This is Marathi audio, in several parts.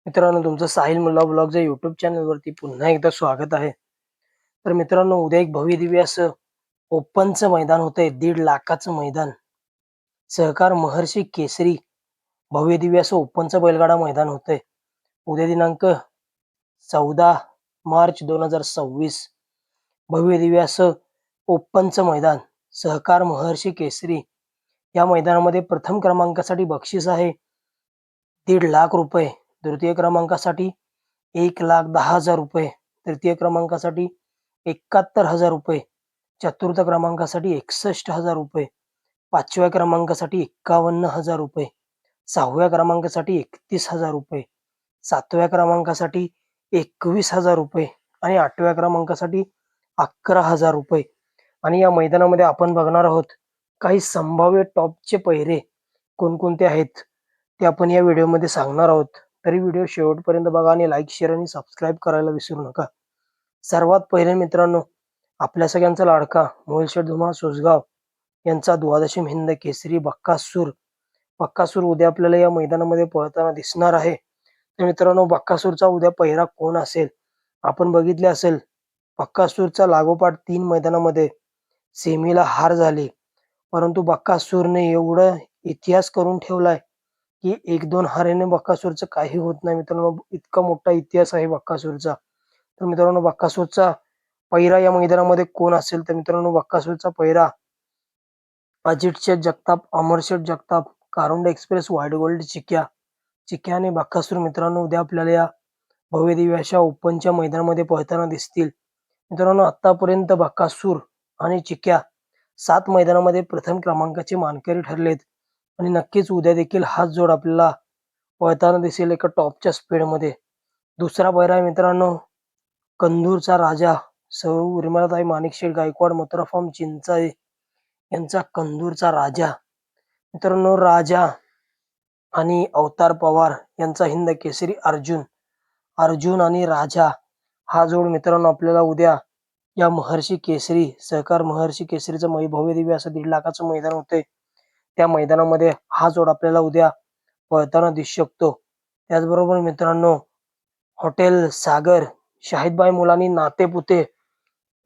मित्रांनो, तुमचं साहिल मुल्ला ब्लॉगच्या यूट्यूब चॅनलवरती पुन्हा एकदा स्वागत आहे. तर मित्रांनो, उद्या एक भव्य दिव्य असं ओपनचं मैदान होतंय. 1.5 लाखाचं मैदान. सहकार महर्षी केसरी भव्य दिव्य असं ओपनचं बैलगाडा मैदान होतंय. उद्या दिनांक 14 मार्च 2026 भव्य दिव्य असं ओपनचं मैदान. सहकार महर्षी केसरी या मैदानामध्ये प्रथम क्रमांकासाठी बक्षीस आहे 1.5 लाख रुपये. द्वितीय क्रमांकासाठी 1,10,000 रुपये. तृतीय क्रमांकासाठी 71,000 रुपये. चतुर्थ क्रमांकासाठी 61,000 रुपये. पाचव्या क्रमांकासाठी 51,000 रुपये. सहाव्या क्रमांकासाठी 31,000 रुपये. सातव्या क्रमांकासाठी 21,000 रुपये आणि आठव्या क्रमांकासाठी 11,000 रुपये. आणि या मैदानामध्ये आपण बघणार आहोत काही संभाव्य टॉपचे पहिरे कोणकोणते आहेत ते आपण या व्हिडिओमध्ये सांगणार आहोत. तरी व्हिडिओ शेवटपर्यंत बघा आणि लाईक, शेअर आणि सबस्क्राईब करायला विसरू नका. सर्वात पहिले मित्रांनो, आपल्या सगळ्यांचा लाडका मोहिल धुमाळ सोसगाव यांचा द्वादशीम हिंद केसरी बक्कासूर उद्या आपल्याला या मैदानामध्ये पळताना दिसणार आहे. तर मित्रांनो, बक्कासूरचा उद्या पहिरा कोण असेल? आपण बघितले असेल, बक्कासूरचा लागोपाठ 3 मैदानामध्ये सेमीला हार झाली, परंतु बक्कासूरने एवढं इतिहास करून ठेवलाय की 1-2 हारेने बक्कासूरचं काही होत नाही. मित्रांनो, इतका मोठा इतिहास आहे बक्कासूरचा. तर मित्रांनो, बक्कासूरचा पहिरा या मैदानामध्ये कोण असेल? तर मित्रांनो, बक्कासूरचा पहिरा अजित शेठ जगताप, अमर शेठ जगताप, कारुंड एक्सप्रेस, व्हाईट गोल्ड चिक्या आणि बक्कासूर मित्रांनो उद्या आपल्याला या भव्य दिव्य अशा ओपनच्या मैदानामध्ये पळताना दिसतील. मित्रांनो, आतापर्यंत बक्कासूर आणि चिक्या 7 मैदानामध्ये प्रथम क्रमांकाचे मानकरी ठरलेत आणि नक्कीच उद्या देखील हाच जोड आपल्याला पळताना दिसेल एका टॉपच्या स्पीडमध्ये. दुसरा पहिरा आहे मित्रांनो, कंदूरचा राजा सौ उर्मिलाताई माणिकशेठ गायकवाड, मथुरा फार्म चिंचाळे यांचा कंदूरचा राजा. मित्रांनो, राजा आणि अवतार पवार यांचा हिंद केसरी अर्जुन आणि राजा हा जोड मित्रांनो आपल्याला उद्या या महर्षी केसरी सहकार महर्षी केसरीचं भव्य दिव्य असं 1.5 लाखाचं मैदान होते. त्या मैदानामध्ये हा जोड आपल्याला उद्या पळताना दिसू शकतो. त्याचबरोबर मित्रांनो, हॉटेल सागर शाहिदबाई मुलानी नातेपुते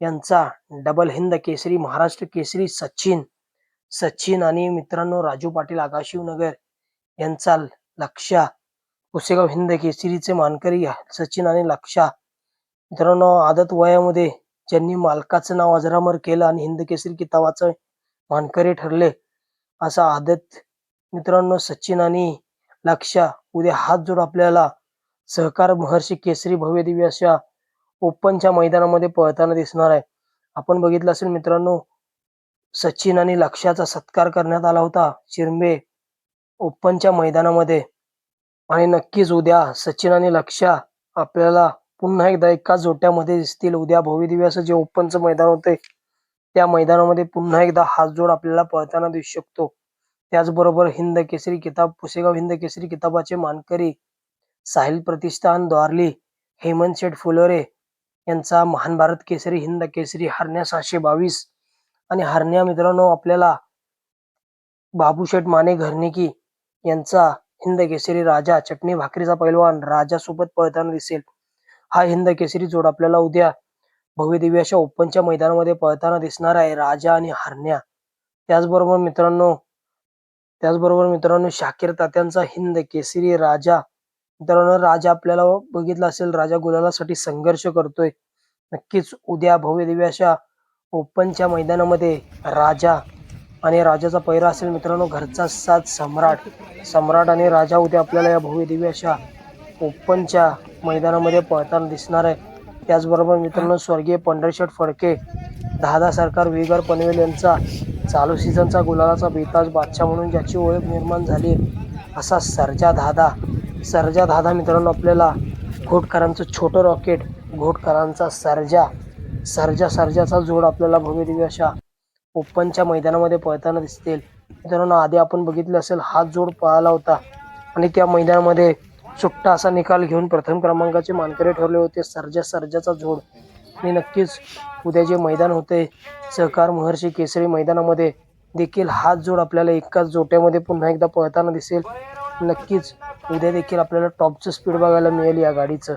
यांचा डबल हिंद केसरी महाराष्ट्र केसरी सचिन आणि मित्रांनो राजू पाटील आकाशिवनगर यांचा लक्ष्या पुसेगाव हिंद केसरीचे मानकरी सचिन आणि लक्ष्या. मित्रांनो, आदत वयामध्ये ज्यांनी मालकाचं नाव अजरामर केलं आणि हिंद केसरी किताबाचं मानकरी ठरले असा आदत मित्रांनो सचिन आणि लक्ष्या उद्या हात जोड आपल्याला सहकार महर्षी केसरी भव्य दिव्य अशा ओपनच्या मैदानामध्ये पळताना दिसणार आहे. आपण बघितलं असेल मित्रांनो, सचिन आणि लक्ष्याचा सत्कार करण्यात आला होता चिरंबे ओपनच्या मैदानामध्ये आणि नक्कीच उद्या सचिन आणि लक्ष्या आपल्याला पुन्हा एकदा एका जोट्यामध्ये दिसतील. उद्या भव्य दिव्य असं जे ओपनचं मैदान होते त्या मैदानामध्ये पुन्हा एकदा हात जोड आपल्याला पळताना दिसू शकतो. त्याचबरोबर हिंद केसरी किताब पुसेगाव हिंद केसरी किताबाचे मानकरी साहिल प्रतिष्ठान द्वारली हेमंत शेठ फुलोरे यांचा महान भारत केसरी हिंद केसरी हरण्या 722 आणि हरण्या मित्रांनो आपल्याला बाबूशेठ माने घरनिकी यांचा हिंद केसरी राजा चटणी भाकरीचा पैलवान राजा सोबत पळताना दिसेल. हा हिंद केसरी जोड आपल्याला उद्या भव्य दिव्य अशा ओपनच्या मैदानामध्ये पळताना दिसणार आहे, राजा आणि हरण्या. त्याचबरोबर मित्रांनो शाकीर तात्यांचा हिंद केसरी राजा. मित्रांनो, राजा आपल्याला बघितला असेल, राजा गुलालासाठी संघर्ष करतोय. नक्कीच उद्या भव्य दिव्य अशा ओपनच्या मैदानामध्ये राजा आणि राजाचा पहिरा असेल. मित्रांनो, घरचा साथ सम्राट आणि राजा उद्या आपल्याला या भव्य दिव्य अशा ओपनच्या मैदानामध्ये पळताना दिसणार आहे. त्याचबरोबर मित्रांनो, स्वर्गीय पंढरीशेठ फडके दादा सरकार विगर पनवेल यांचा चालू सीझनचा गुलालाचा बेताज बादशाह म्हणून ज्याची ओळख निर्माण झाली असा सर्जा दादा मित्रांनो आपल्याला घोटकरांचं छोटं रॉकेट घोटकरांचा सर्जाचा जोड आपल्याला भव्य दिव्य अशा ओपनच्या मैदानामध्ये पळताना दिसतील. मित्रांनो, आधी आपण बघितलं असेल हा जोड पळाला होता आणि त्या मैदानामध्ये सुट्टा असा निकाल घेऊन प्रथम क्रमांकाचे मानकरी ठरले होते सर्जाचा जोड. आणि नक्कीच उद्या जे मैदान होते सहकार महर्षी केसरी मैदानामध्ये देखील हाच जोड आपल्याला एकाच जोट्यामध्ये पुन्हा एकदा पळताना दिसेल. नक्कीच उद्या देखील आपल्याला टॉपचं स्पीड बघायला मिळेल या गाडीचं.